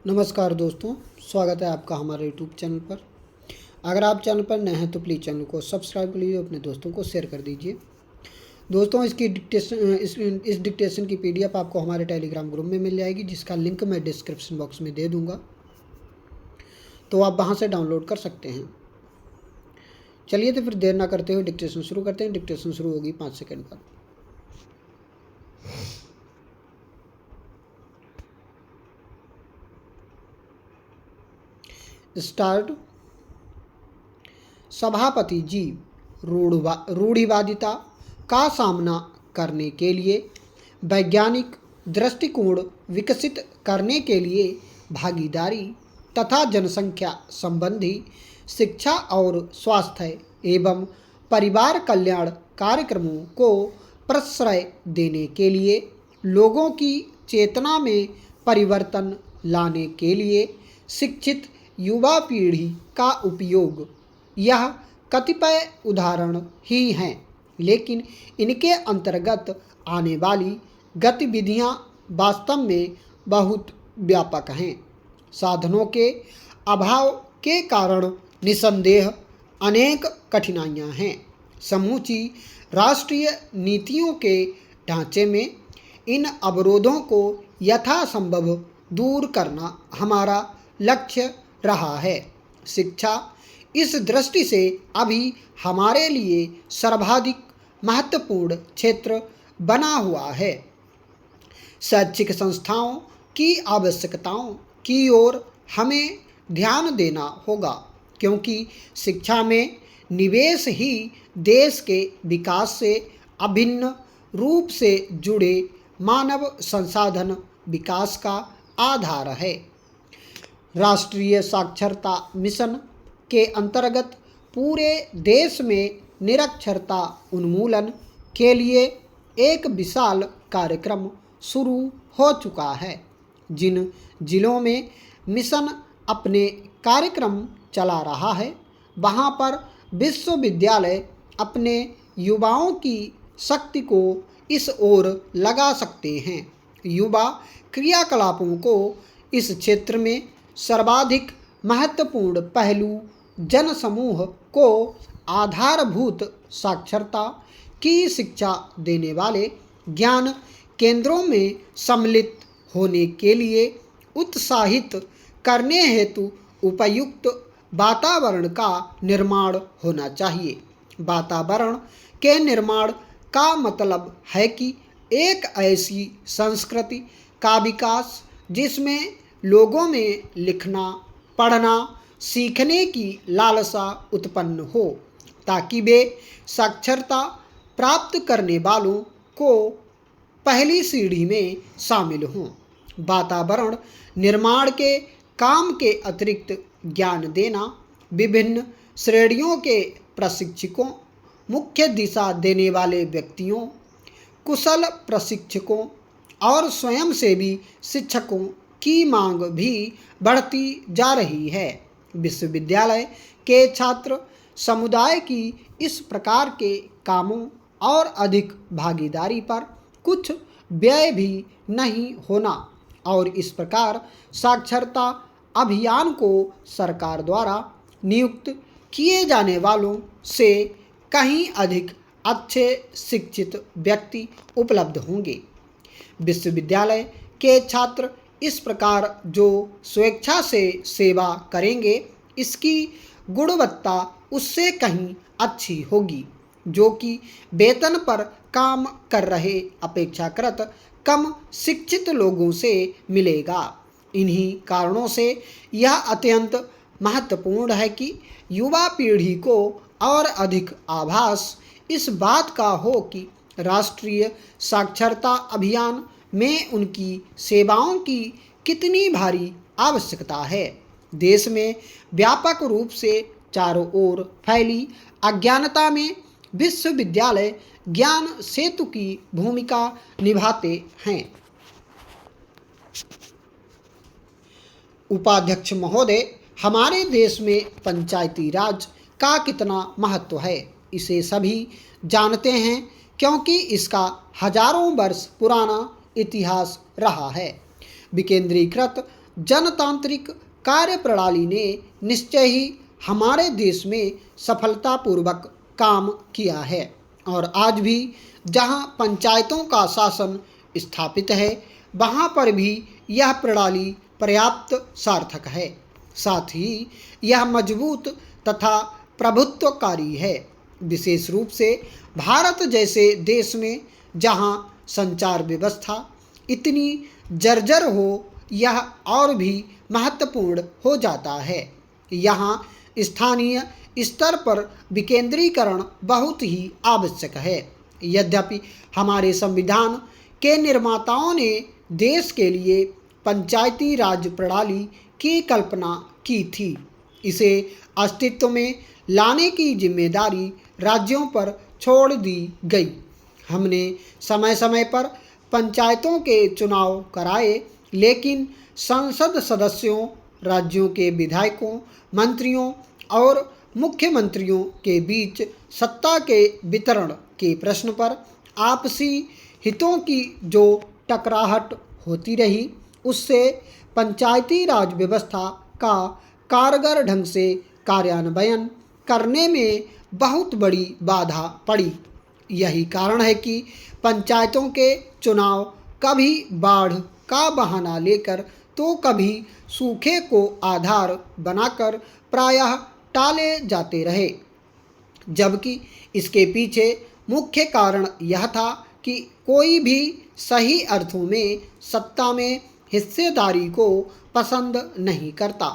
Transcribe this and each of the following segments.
नमस्कार दोस्तों, स्वागत है आपका हमारे यूट्यूब चैनल पर। अगर आप चैनल पर नए हैं तो प्लीज़ चैनल को सब्सक्राइब कर लीजिए, अपने दोस्तों को शेयर कर दीजिए। दोस्तों, इसकी इस डिक्टेशन की पीडीएफ आपको हमारे टेलीग्राम ग्रुप में मिल जाएगी, जिसका लिंक मैं डिस्क्रिप्शन बॉक्स में दे दूँगा, तो आप वहाँ से डाउनलोड कर सकते हैं। चलिए तो फिर देर ना करते हुए डिक्टेशन शुरू करते हैं। डिक्टेशन शुरू होगी 5 सेकेंड बाद। स्टार्ट। सभापति जी, रूढ़िवादिता का सामना करने के लिए वैज्ञानिक दृष्टिकोण विकसित करने के लिए भागीदारी तथा जनसंख्या संबंधी शिक्षा और स्वास्थ्य एवं परिवार कल्याण कार्यक्रमों को प्रश्रय देने के लिए लोगों की चेतना में परिवर्तन लाने के लिए शिक्षित युवा पीढ़ी का उपयोग। यह कतिपय उदाहरण ही हैं, लेकिन इनके अंतर्गत आने वाली गतिविधियां वास्तव में बहुत व्यापक हैं। साधनों के अभाव के कारण निसंदेह अनेक कठिनाइयां हैं। समूची राष्ट्रीय नीतियों के ढांचे में इन अवरोधों को यथासंभव दूर करना हमारा लक्ष्य रहा है। शिक्षा इस दृष्टि से अभी हमारे लिए सर्वाधिक महत्वपूर्ण क्षेत्र बना हुआ है। शैक्षिक संस्थाओं की आवश्यकताओं की ओर हमें ध्यान देना होगा, क्योंकि शिक्षा में निवेश ही देश के विकास से अभिन्न रूप से जुड़े मानव संसाधन विकास का आधार है। राष्ट्रीय साक्षरता मिशन के अंतर्गत पूरे देश में निरक्षरता उन्मूलन के लिए एक विशाल कार्यक्रम शुरू हो चुका है। जिन जिलों में मिशन अपने कार्यक्रम चला रहा है, वहाँ पर विश्वविद्यालय अपने युवाओं की शक्ति को इस ओर लगा सकते हैं। युवा क्रियाकलापों को इस क्षेत्र में सर्वाधिक महत्वपूर्ण पहलू जनसमूह को आधारभूत साक्षरता की शिक्षा देने वाले ज्ञान केंद्रों में सम्मिलित होने के लिए उत्साहित करने हेतु उपयुक्त वातावरण का निर्माण होना चाहिए। वातावरण के निर्माण का मतलब है कि एक ऐसी संस्कृति का विकास जिसमें लोगों में लिखना, पढ़ना, सीखने की लालसा उत्पन्न हो, ताकि वे साक्षरता प्राप्त करने वालों को पहली सीढ़ी में शामिल हों। वातावरण निर्माण के काम के अतिरिक्त ज्ञान देना, विभिन्न श्रेणियों के प्रशिक्षकों, मुख्य दिशा देने वाले व्यक्तियों, कुशल प्रशिक्षकों और स्वयंसेवी शिक्षकों की मांग भी बढ़ती जा रही है। विश्वविद्यालय के छात्र समुदाय की इस प्रकार के कामों और अधिक भागीदारी पर कुछ व्यय भी नहीं होना, और इस प्रकार साक्षरता अभियान को सरकार द्वारा नियुक्त किए जाने वालों से कहीं अधिक अच्छे शिक्षित व्यक्ति उपलब्ध होंगे। विश्वविद्यालय के छात्र इस प्रकार जो स्वेच्छा से सेवा करेंगे, इसकी गुणवत्ता उससे कहीं अच्छी होगी, जो कि वेतन पर काम कर रहे अपेक्षाकृत कम शिक्षित लोगों से मिलेगा। इन्हीं कारणों से यह अत्यंत महत्वपूर्ण है कि युवा पीढ़ी को और अधिक आभास इस बात का हो कि राष्ट्रीय साक्षरता अभियान में उनकी सेवाओं की कितनी भारी आवश्यकता है। देश में व्यापक रूप से चारों ओर फैली अज्ञानता में विश्वविद्यालय ज्ञान सेतु की भूमिका निभाते हैं। उपाध्यक्ष महोदय, हमारे देश में पंचायती राज का कितना महत्व है, इसे सभी जानते हैं, क्योंकि इसका हजारों वर्ष पुराना इतिहास रहा है। विकेंद्रीकृत जनतांत्रिक कार्यप्रणाली ने निश्चय ही हमारे देश में सफलतापूर्वक काम किया है और आज भी जहां पंचायतों का शासन स्थापित है वहां पर भी यह प्रणाली पर्याप्त सार्थक है। साथ ही यह मजबूत तथा प्रभुत्वकारी है, विशेष रूप से भारत जैसे देश में जहां संचार व्यवस्था इतनी जर्जर हो यह और भी महत्वपूर्ण हो जाता है। यहाँ स्थानीय स्तर पर विकेंद्रीकरण बहुत ही आवश्यक है। यद्यपि हमारे संविधान के निर्माताओं ने देश के लिए पंचायती राज प्रणाली की कल्पना की थी, इसे अस्तित्व में लाने की जिम्मेदारी राज्यों पर छोड़ दी गई। हमने समय समय पर पंचायतों के चुनाव कराए, लेकिन संसद सदस्यों, राज्यों के विधायकों, मंत्रियों और मुख्यमंत्रियों के बीच सत्ता के वितरण के प्रश्न पर आपसी हितों की जो टकराहट होती रही, उससे पंचायती राज व्यवस्था का कारगर ढंग से कार्यान्वयन करने में बहुत बड़ी बाधा पड़ी। यही कारण है कि पंचायतों के चुनाव कभी बाढ़ का बहाना लेकर तो कभी सूखे को आधार बनाकर प्रायः टाले जाते रहे, जबकि इसके पीछे मुख्य कारण यह था कि कोई भी सही अर्थों में सत्ता में हिस्सेदारी को पसंद नहीं करता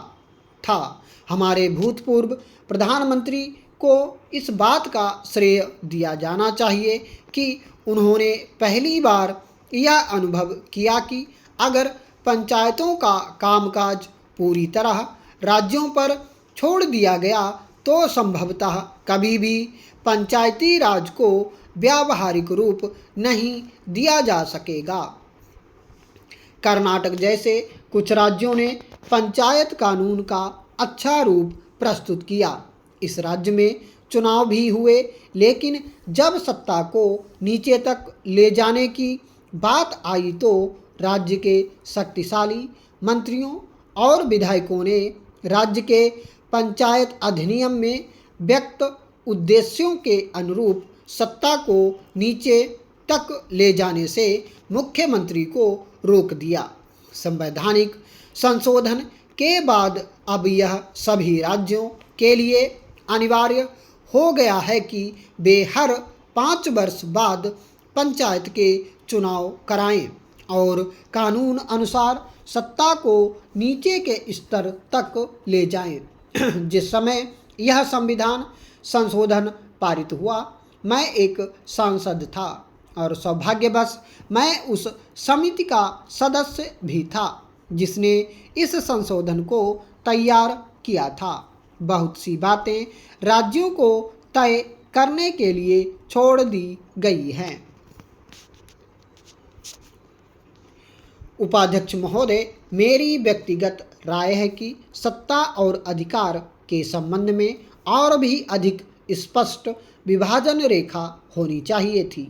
था। हमारे भूतपूर्व प्रधानमंत्री को इस बात का श्रेय दिया जाना चाहिए कि उन्होंने पहली बार यह अनुभव किया कि अगर पंचायतों का कामकाज पूरी तरह राज्यों पर छोड़ दिया गया तो संभवतः कभी भी पंचायती राज को व्यावहारिक रूप नहीं दिया जा सकेगा। कर्नाटक जैसे कुछ राज्यों ने पंचायत कानून का अच्छा रूप प्रस्तुत किया। इस राज्य में चुनाव भी हुए, लेकिन जब सत्ता को नीचे तक ले जाने की बात आई तो राज्य के शक्तिशाली मंत्रियों और विधायकों ने राज्य के पंचायत अधिनियम में व्यक्त उद्देश्यों के अनुरूप सत्ता को नीचे तक ले जाने से मुख्यमंत्री को रोक दिया। संवैधानिक संशोधन के बाद अब यह सभी राज्यों के लिए अनिवार्य हो गया है कि वे हर 5 वर्ष बाद पंचायत के चुनाव कराएं और कानून अनुसार सत्ता को नीचे के स्तर तक ले जाएं। जिस समय यह संविधान संशोधन पारित हुआ, मैं एक सांसद था और सौभाग्यवश मैं उस समिति का सदस्य भी था जिसने इस संशोधन को तैयार किया था। बहुत सी बातें राज्यों को तय करने के लिए छोड़ दी गई हैं। उपाध्यक्ष महोदय, मेरी व्यक्तिगत राय है कि सत्ता और अधिकार के संबंध में और भी अधिक स्पष्ट विभाजन रेखा होनी चाहिए थी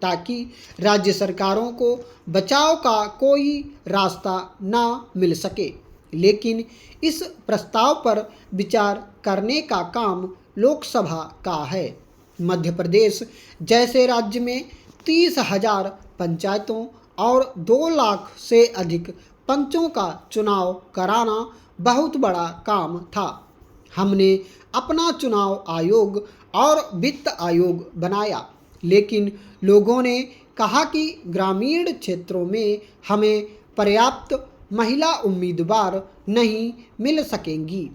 ताकि राज्य सरकारों को बचाव का कोई रास्ता न मिल सके। लेकिन इस प्रस्ताव पर विचार करने का काम लोकसभा का है। मध्य प्रदेश जैसे राज्य में 30,000 पंचायतों और 2 लाख से अधिक पंचों का चुनाव कराना बहुत बड़ा काम था। हमने अपना चुनाव आयोग और वित्त आयोग बनाया, लेकिन लोगों ने कहा कि ग्रामीण क्षेत्रों में हमें पर्याप्त महिला उम्मीदवार नहीं मिल सकेंगी।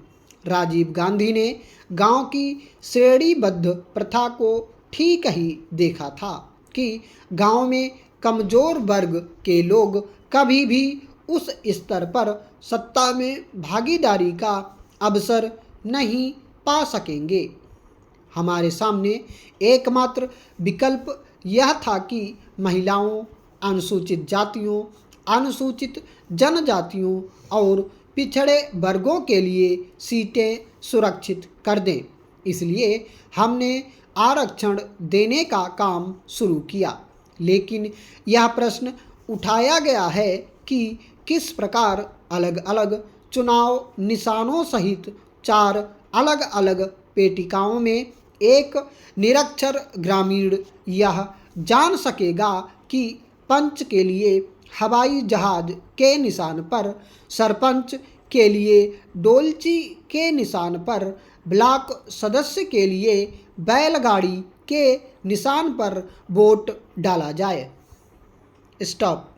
राजीव गांधी ने गांव की श्रेणीबद्ध प्रथा को ठीक ही देखा था कि गांव में कमजोर वर्ग के लोग कभी भी उस स्तर पर सत्ता में भागीदारी का अवसर नहीं पा सकेंगे। हमारे सामने एकमात्र विकल्प यह था कि महिलाओं, अनुसूचित जातियों, अनुसूचित जनजातियों और पिछड़े वर्गों के लिए सीटें सुरक्षित कर दें। इसलिए हमने आरक्षण देने का काम शुरू किया, लेकिन यह प्रश्न उठाया गया है कि किस प्रकार अलग अलग चुनाव निशानों सहित 4 अलग अलग पेटिकाओं में एक निरक्षर ग्रामीण यह जान सकेगा कि पंच के लिए हवाई जहाज के निशान पर, सरपंच के लिए डोलची के निशान पर, ब्लॉक सदस्य के लिए बैलगाड़ी के निशान पर वोट डाला जाए। स्टॉप।